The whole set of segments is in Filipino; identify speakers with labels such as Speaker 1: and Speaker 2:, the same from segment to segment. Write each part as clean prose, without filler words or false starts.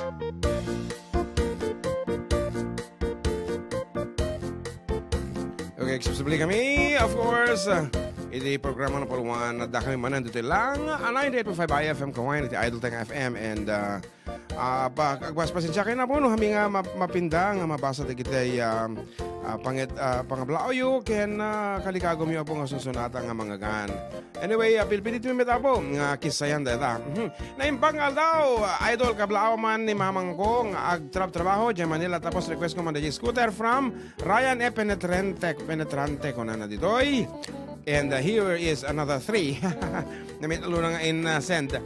Speaker 1: Okay, accessibility kami, of course. Iti programa na paluan at kami Manen dito lang. 98.5 IFM kawain, iti Idol Tang FM. And pasensya kayo na po, no, kami nga mapindang, mabasa di kita'y pangablao ken kalikagom yung po nga sunsunata nga mga gan. Anyway, pilipilit mi meta po, nga kisayan deta. Naimpangal daw, idol kablao man ni mamang ko, nga agtrap-trabaho, dyan Manila, tapos request ko man dyan scooter from Ryan E. Penetrante ko na ditoy. And here is another 3. Namit ulo na nga in send.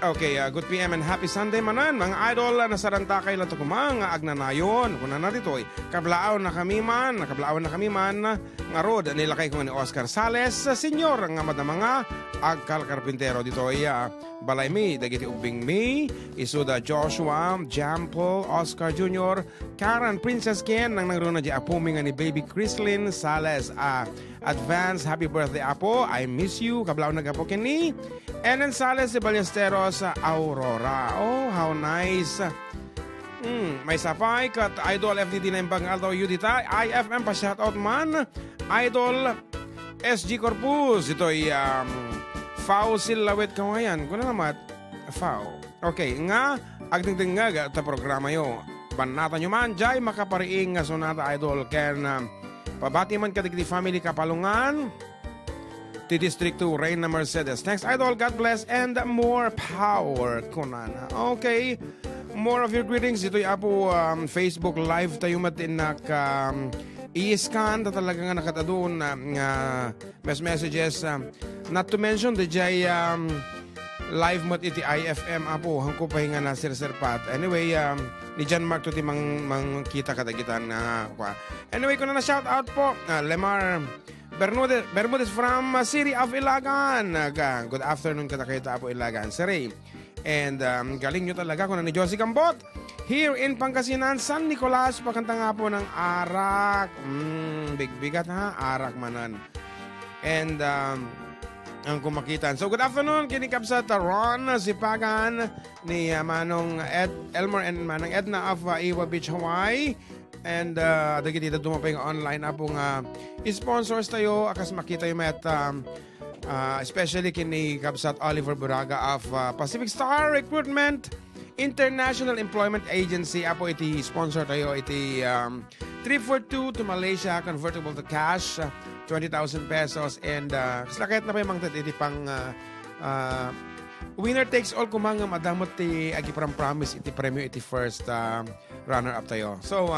Speaker 1: Okay, good PM and happy Sunday manan. Mga idol, nasaranta kay lang ito kumang agnanayon. Kung na dito'y kablaaw na kami man, nga rod, nilakay ko ni Oscar Sales, senyor nga madamanga, agkal karpintero dito'y balay mi, dagiti ubing mi, isuda Joshua, Jampol, Oscar Jr., Karen Princess Ken, nang nagruna di apumi nga ni baby Chrislyn Sales, advance happy birthday apo, I miss you, kablaaw na gapo kini, Enen Sales de Ballesteros Aurora. Oh, how nice. May sapay kat Idol FDD na yung bangal daw yun dita. IFM pa shoutout man. Idol SG Corpus. Ito'y FAO Silawet kawayan. Kung na naman, FAO. Okay, nga, agdingding nga ta programa yo. Banata nyo man, jay makapariing nga sonata Idol. Ken pabati man kadigdi family kapalungan. Ti District 2, Reyna Mercedes. Thanks, Idol. God bless and more power. Kunana. Okay. More of your greetings. Ito'y apo Facebook Live tayo matin i-scan. Talaga nga nakatadun messages. Not to mention, the jay live mat iti IFM apo. Hangko pahinga na Sir Pat. Anyway, ni John Mark to ti mang kita katagitan na anyway, ko na shout out po. Lemar Bermudez from City of Ilagan. Good afternoon kita po Ilagan, Siri. And galing nyo talaga kung ni Josie Gambot. Here in Pangasinan, San Nicolas, pakanta nga po ng Arak. Big-bigat ha, Arak manan. And ang kumakitan. So good afternoon, kinikap sa Taron, Sipagan, ni Manong Elmer and Manong Edna of Iwa Beach, Hawaii. And dagi dito dumapay nga online na pong sponsors tayo akas makita yung met especially kini Kabsat Oliver Buraga of Pacific Star Recruitment International Employment Agency. Apo iti sponsor tayo iti 342 to Malaysia convertible to cash 20,000 pesos and slakit na pa yung mga iti pang winner takes all kumanga madamot ti agi promise iti premyo iti first runner up tayo. So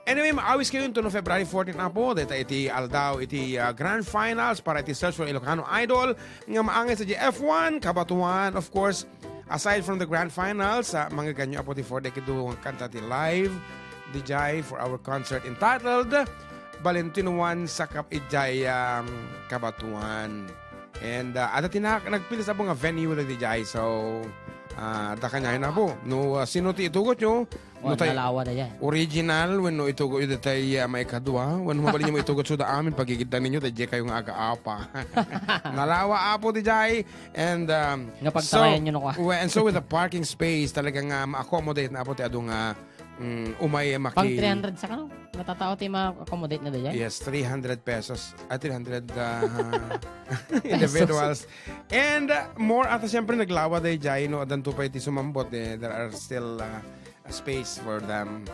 Speaker 1: anyway, maawis kayo to no February 14 na po deta iti Aldao iti grand finals para iti search for Ilocano Idol nga maangay sa F1 Kabatuan. Of course, aside from the grand finals, mga ganyo apo ti 4 decade kanta ti live DJ for our concert entitled Valentino 1 Sakap Ijay Kabatuan. And ada nagpili sa mga venue na DJ. So da kanya na po. No sino ti itugot nyo? No
Speaker 2: nalawa na yan.
Speaker 1: Original when no itugot yun tay may kadwa. When mo bali nyo itugot so da amin pagigiddan ninyo tay kayong aga-apa. Nalawa apo DJ. And
Speaker 2: napagtakayan nyo no ko.
Speaker 1: And so with the parking space talagang ma-accommodate na apo ti adong umay maki...
Speaker 2: Pang 300 sa kano? Natatao tayo ma-accommodate na dyan?
Speaker 1: Yes, 300 pesos. 300 individuals. And more ata siyempre naglawa day jay no adan to pa iti sumambot there are still space for them.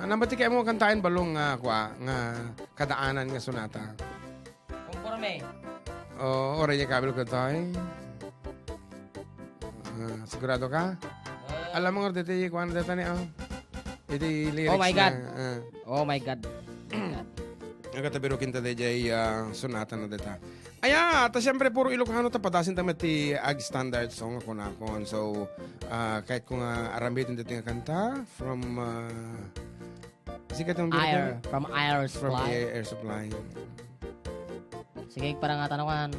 Speaker 1: Anong ba kayo mo kantahin balong nga kadaanan nga sonata?
Speaker 2: Conforme.
Speaker 1: Oray niya kabil ko tayo. Sigurado ka? Alam mo nga dito yung data niya. Iti lyrics
Speaker 2: oh my God.
Speaker 1: Na,
Speaker 2: oh my God.
Speaker 1: Nagatabiro kinta DJ sonata na data. Aya, ta siyempre puro Ilocano ta padasin ta ti ag standard song ako na kon. So kahit kung arambitin dito nga kanta from sikat yung
Speaker 2: from Air Supply.
Speaker 1: From Air Supply.
Speaker 2: Sige, parang nga tanawan.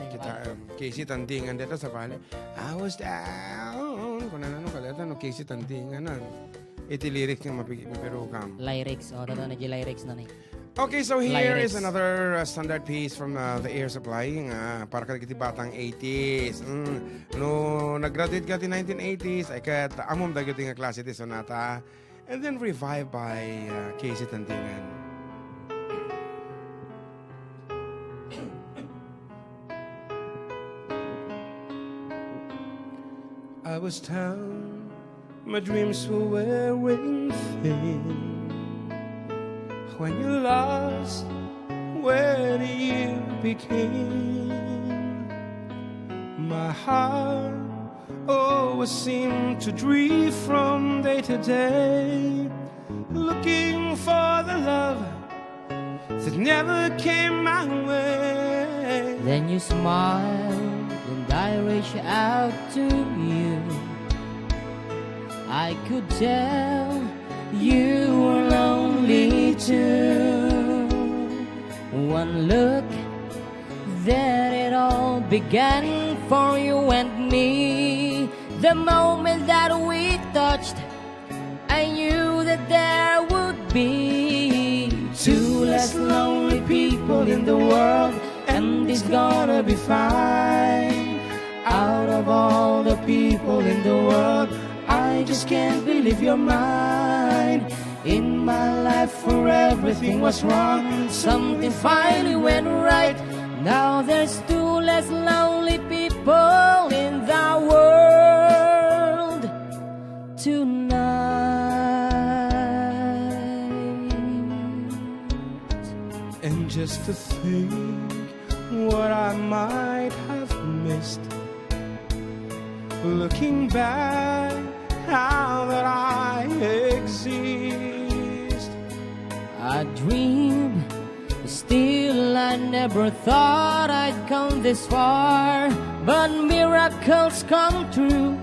Speaker 1: Kita Casey Tandingan dito sa pali. I was down. Kung ano kaleta no Casey Tandingan na. Iti lyrics nga mapirukam.
Speaker 2: Lyrics. O, dato na lyrics na ni.
Speaker 1: Okay, so here is
Speaker 2: Lyrics.
Speaker 1: another standard piece from the Air Supply nga para kagiti batang 80s. No, nag-graduate ka in 1980s, ay kat amom dagiti nga klase ti sonata, and then revived by Casey Tandingan. I was down, my dreams were wearing thin. When you lost, where you became, my heart always seemed to drift from day to day, looking for the love that never came my way.
Speaker 2: Then you smiled and I reached out to you. I could tell you were lonely too. One look, that it all began for you and me. The moment that we touched, I knew that there would be two less lonely people in the world, and it's gonna be fine. Out of all the people in the world, I just can't believe you're mine. In my life where everything was wrong, something finally went right. Now there's two less lonely people in the world tonight.
Speaker 1: And just to think what I might have missed, looking back, how that I exist.
Speaker 2: I dreamed, still I never thought I'd come this far. But miracles come true,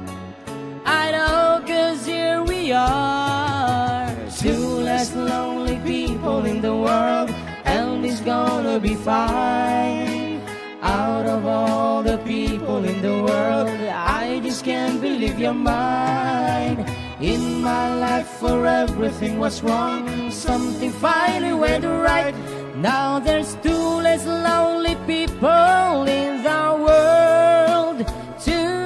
Speaker 2: I know, 'cause here we are. Two less lonely people in the world, and it's gonna be fine. Out of all the people in the world, I just can't believe you're mine. In my life where everything was wrong, something finally went right. Now there's two less lonely people in the world tonight.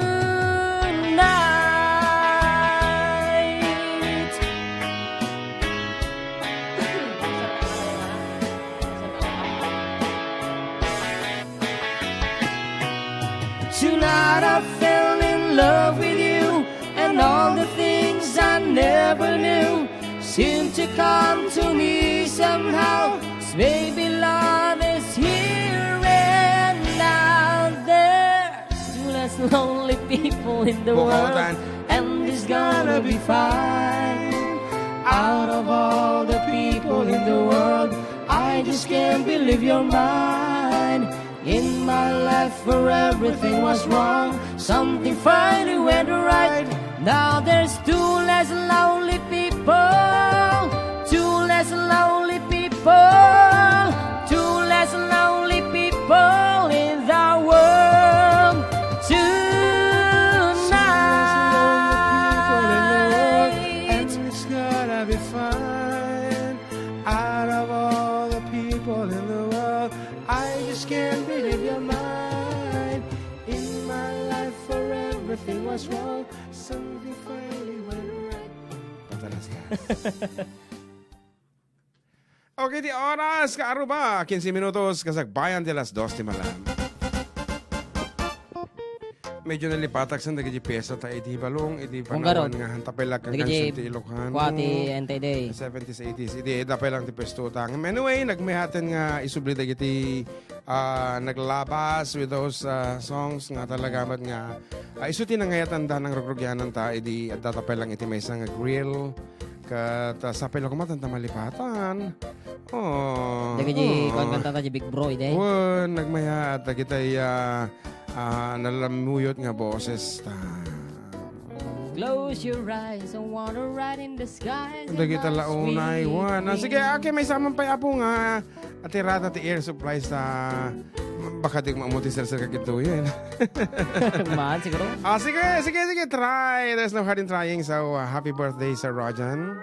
Speaker 2: Tonight I fell in love with you, and all the things I never knew seem to come to me somehow. 'Cause baby, love is here and now. There's two less lonely people in the world, and it's gonna be fine. Out of all the people in the world, I just can't believe you're mine. In my life where everything was wrong, something finally went right. Now there's two less lonely people, two less lonely people, two less lonely people in the world tonight.
Speaker 1: And it's gonna be fine. Out of all the people in the world, I just can't believe you're mine. In my life where everything was wrong, something finally went right. Patalas ka. Okay, di oras ka aruba. 15 minutos kasagbayan de las 2 de malam. Medyo nalipatak sa nagigi peso ta iti balong iti panawan nga hantapelag kang kansan ti Ilocano.
Speaker 2: Kwati NTD.
Speaker 1: 70s, 80s. Iti dapelang ti pesto tang. Anyway, nagmihaten nga isublita iti naglabas with those songs nga talaga nga isuti na ngayatan da ng rugrugyanan ta iti at datapelang iti may nga grill kat sa pelo kumatan ta malipatan. Oh.
Speaker 2: Dagiti kon kanta ta Big Bro ide.
Speaker 1: Nagmaya at kita nalamuyot nga boses ta.
Speaker 2: Close your eyes, I wanna ride in the skies.
Speaker 1: Hindi kita launay. Sige, okay, may samang payapo nga atirata ti air supplies sa baka di mamuti sir kakito yun.
Speaker 2: Man, siguro.
Speaker 1: Sige, try. There's no hard in trying. So, happy birthday, Sir Rajan.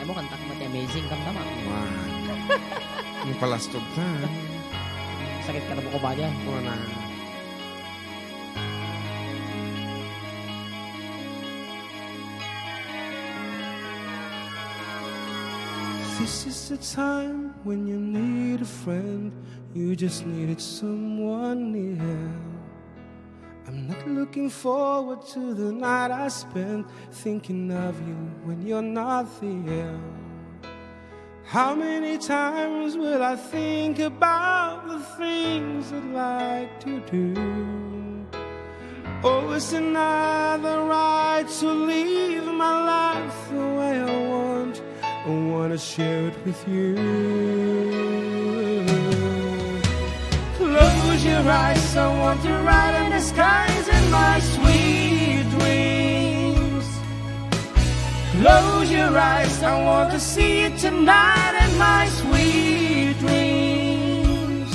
Speaker 2: mo, kanta ka mati amazing kam tama.
Speaker 1: Wow. Yung palastog na.
Speaker 2: Sakit ka na buko ba dyan?
Speaker 1: Wala. This is the time when you need a friend. You just needed someone near. I'm not looking forward to the night I spent thinking of you when you're not there. How many times will I think about the things I'd like to do? Oh, it's another right to live my life the way I want. I want to share it with you. Close your eyes, I want to ride in the skies in my sweet dreams. Close your eyes, I want to see you tonight in my sweet dreams.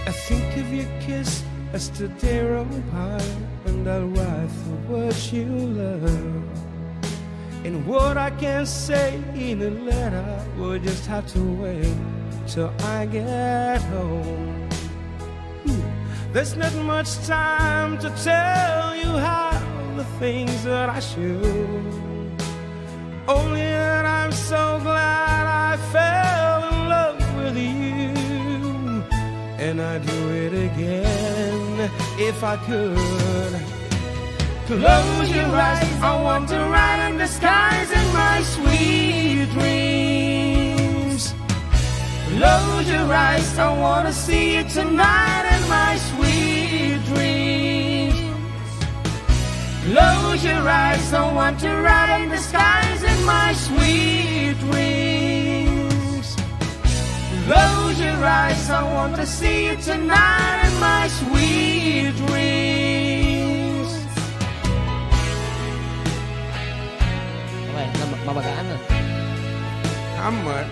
Speaker 1: I think of your kiss as the day roll by, and I'll write the words you love. And what I can say in a letter will just have to wait till I get home. There's not much time to tell you how the things that I should. Only that I'm so glad I fell in love with you. And I'd do it again if I could. Close your eyes, I want to ride in the skies in my sweet dreams. Close your eyes, I want to see you tonight in my sweet dreams. Close your eyes, I want to ride in the skies in my sweet dreams. Close your eyes, I want to see you tonight in my sweet dreams.
Speaker 2: Okay, mabagaan na.
Speaker 1: Amat.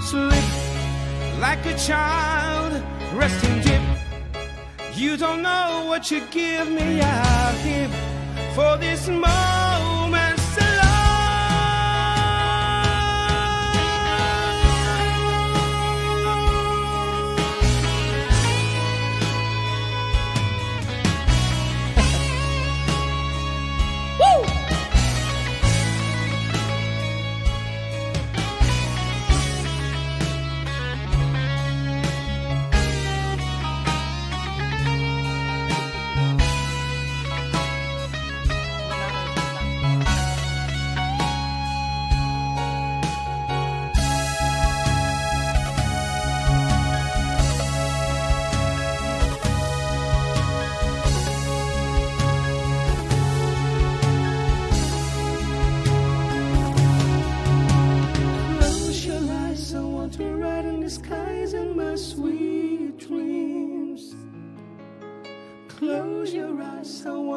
Speaker 1: Slip like a child, resting deep. You don't know what you give me, I'll give for this moment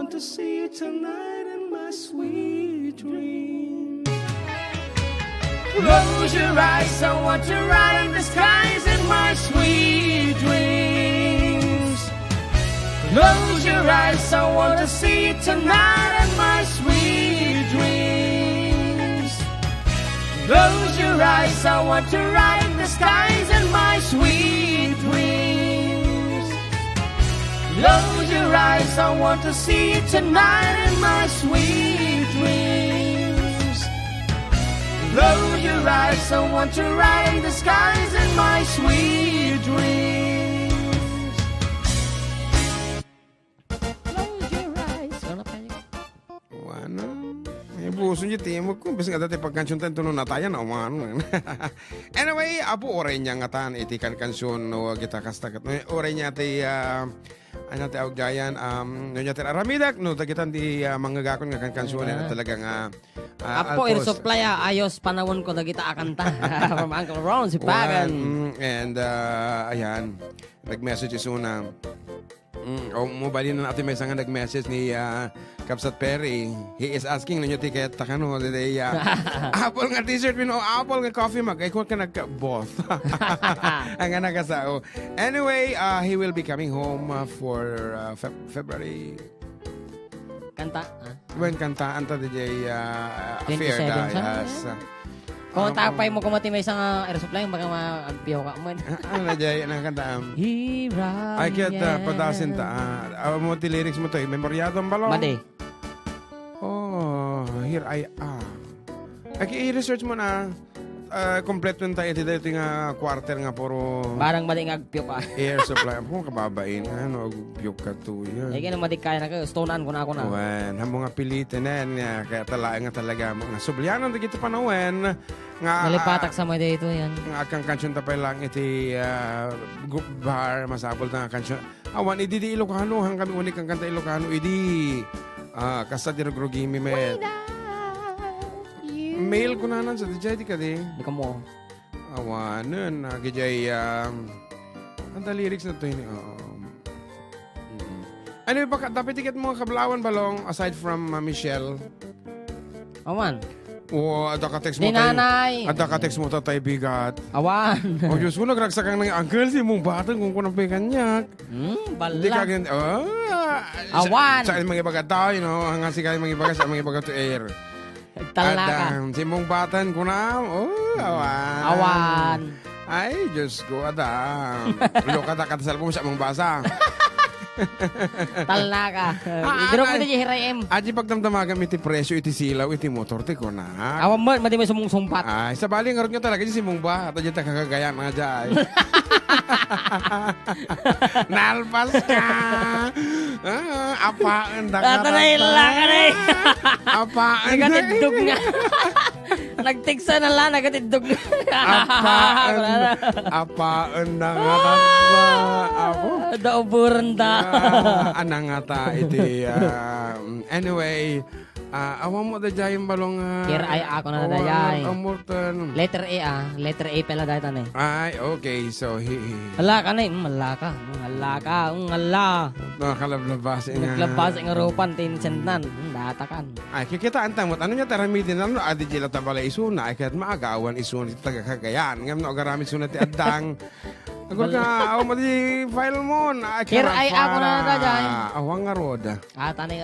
Speaker 1: to see you tonight in my sweet dreams. Close your eyes, I want to ride in the skies in my sweet dreams. Close your eyes, I want to see you tonight in my sweet dreams. Close your eyes, I want to ride in the skies in my sweet dreams. Close your eyes, I want to see you tonight in my sweet dreams. Close your eyes, I want to ride in the skies in my sweet dreams.
Speaker 2: Close your eyes. Ano pa niya?
Speaker 1: Wala. May buso niya timog ko. Bisa nga dati pagkansyon tayo tuno na tayo na umano. Anyway, apo oray niya nga tan itikan kansyon no kita kastakat. Oray niya tayo ano tayo gayan no niya tayo aramidak no tagitan di manggagakon nga kansyon na talagang
Speaker 2: Apo, supply ayos panahon ko dagita akanta. From Uncle Ron, si Pagan.
Speaker 1: And ayan, nag-message isuna. Mobile na natin may isang nag-message ni Kapsat Perry. He is asking ninyo tiket takano today. Apple nga t-shirt apple nga coffee mag ay ko ka both. Ang nga nagasao. Anyway, he will be coming home for February.
Speaker 2: Kanta.
Speaker 1: When kanta anta DJ affair
Speaker 2: 27
Speaker 1: yes.
Speaker 2: Kung tapay mo kumati may isang air supply, baka maagpiyaw ka mo.
Speaker 1: Ano jay ang kanta?
Speaker 2: Here
Speaker 1: I
Speaker 2: I
Speaker 1: can't padasin ta. Mo ti lyrics mo to, memoryado ang balong.
Speaker 2: Madi.
Speaker 1: Oh, here I am. Ay, i-research mo na. Kompleto tayo ito nga quarter nga puro
Speaker 2: Barang madi nga agpiyaw ka.
Speaker 1: air supply. Kung kababain, ano, agpiyok ka to yan.
Speaker 2: Ay, ganun madi kaya na kayo. Stonean ko na ako na.
Speaker 1: Wen, hamong nga pilitin na yan. Kaya talaga nga talaga. Mga sublianan na kita panawen.
Speaker 2: Nalipatak sa mga dito yan.
Speaker 1: Nga kang kansyon tapay lang iti bar, masapol na kansyon. Awan, idi di Ilocano. Hang kami unik ang kanta Ilocano. Idi. Kasa dirogrogimi met. Mail ko na nan sa DJ di ka di.
Speaker 2: Di ka mo.
Speaker 1: Awanan. Gijay, ang lyrics na to yun. Ano ba, dapat tiket mo kablawan balong aside from Michelle?
Speaker 2: Awan.
Speaker 1: O, ada ka text mo
Speaker 2: Di nanay.
Speaker 1: Ada ka text mo tatay bigat.
Speaker 2: Awan.
Speaker 1: O, Diyos ko, nagragsakang ng uncle si mong batang kung kunang kanyak.
Speaker 2: Bala.
Speaker 1: Di ka ganyan.
Speaker 2: Awan.
Speaker 1: Sa mga ibagat tao, you know, hanggang si kaya mga ibagat sa mga ibagat to air.
Speaker 2: Talaka.
Speaker 1: Si mong batan ko na. Awan.
Speaker 2: Awan.
Speaker 1: Ay, Diyos ko, ada. Ulo ka katasal mo sa mong basa.
Speaker 2: Talaka. Idro ko ito hiray em.
Speaker 1: Aji pagdamdamagan iti presyo, iti silaw, iti motor, ti ko na.
Speaker 2: Awan mo, madi may sumong sumpat.
Speaker 1: Ay, sa bali nga rin talaga si mong ba. At dyan kakagayan nga dyan. Nalpas ka. Apaan da ka.
Speaker 2: Tatanay lang ka na eh.
Speaker 1: Apaan da.
Speaker 2: Nagatidog nga. Nagtigsa na lang, nagatidog nga.
Speaker 1: Apaan da nga. Ako.
Speaker 2: Dauburan da.
Speaker 1: Anang nga ta iti. Anyway, awan mo da dyan yung balong.
Speaker 2: Here ay ako na nadayay.
Speaker 1: Amurtan.
Speaker 2: Letter A Letter A pala dahil tanay.
Speaker 1: Ay, okay. So,
Speaker 2: Hala ka na eh. Malaka. Malaka. Ala.
Speaker 1: nakalablabas.
Speaker 2: Naglabas ang arupan. Tinsendnan. Datakan.
Speaker 1: Ay, kikita ang tamot. Ano niya taramidin? Ano, adi jila tabala isuna. Ay, kaya't maagawan isuna iti tagakagayan. Ngam na agaramit suna ti addang. Agod ka, awa mo di file mo.
Speaker 2: Here ay ako na nadayay.
Speaker 1: Awang nga roda.
Speaker 2: Tanay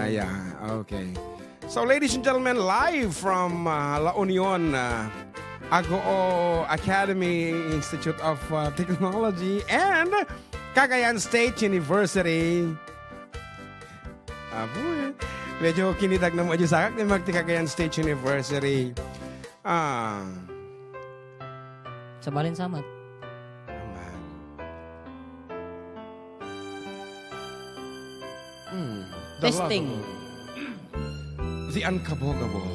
Speaker 1: Yeah, okay. So, ladies and gentlemen, live from La Union, Agoo Academy Institute of Technology and Cagayan State University. Aboy. Medyo kinidag na mo dyan sa akin magti Cagayan State University.
Speaker 2: Sa balin samat. Testing.
Speaker 1: The Unkabogable.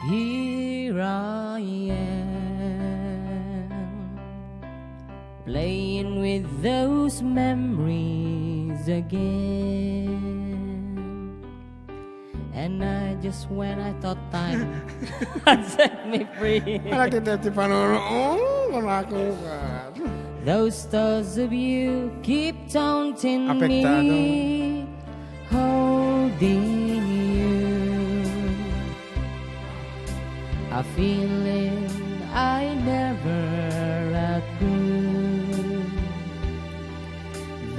Speaker 2: Here I am, playing with those memories again. And when I thought time had set me free. Those thoughts of you keep taunting me, holding you. A feeling I never outgrew.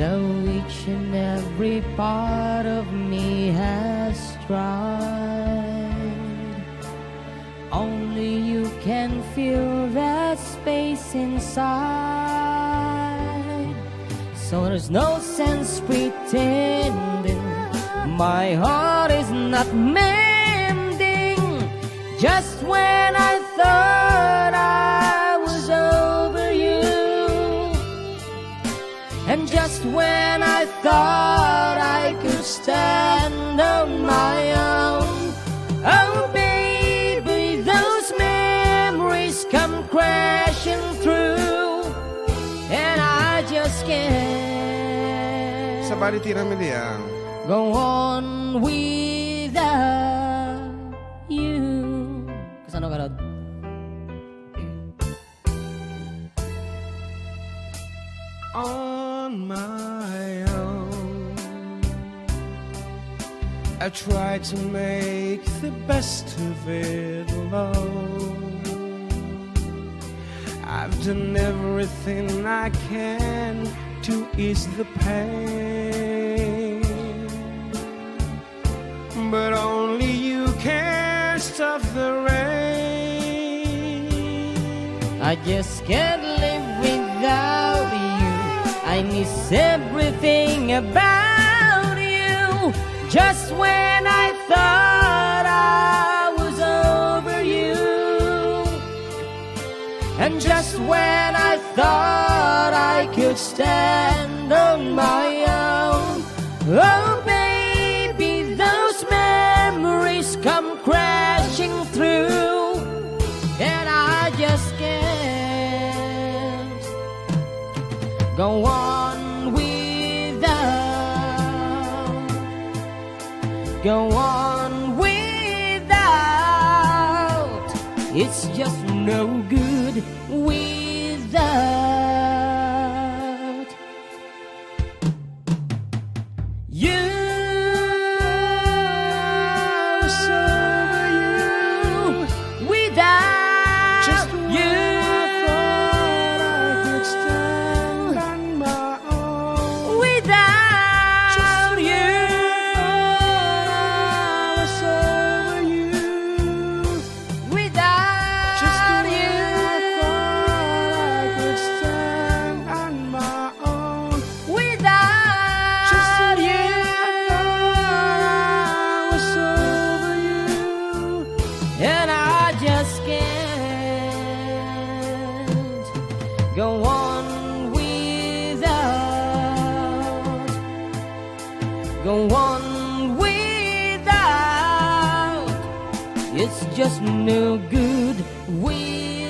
Speaker 2: Though each and every part of me has tried, only you can fill that space inside. So there's no sense pretending my heart is not mending. Just when I thought I was over you, and just when I thought I could stand on my own, oh baby, those memories come crashing through, and I just can't
Speaker 1: Sa bali tira mo diyan.
Speaker 2: go on without
Speaker 1: on my own. I tried to make the best of it alone. I've done everything I can to ease the pain, but only you can stop the rain.
Speaker 2: I just can't live without you. I miss everything about you. Just when I thought I was over you, and just when I thought I could stand on my own, oh baby, those memories come crashing through, and I just can't go on without, go on without. It's just no good without you. So you without just you. I thought I could stand on my own. Without you, I was over you. Without you, I thought I could stand on my own. Without you, I was over you, and I just can't go on without, go on without. It's just no good without.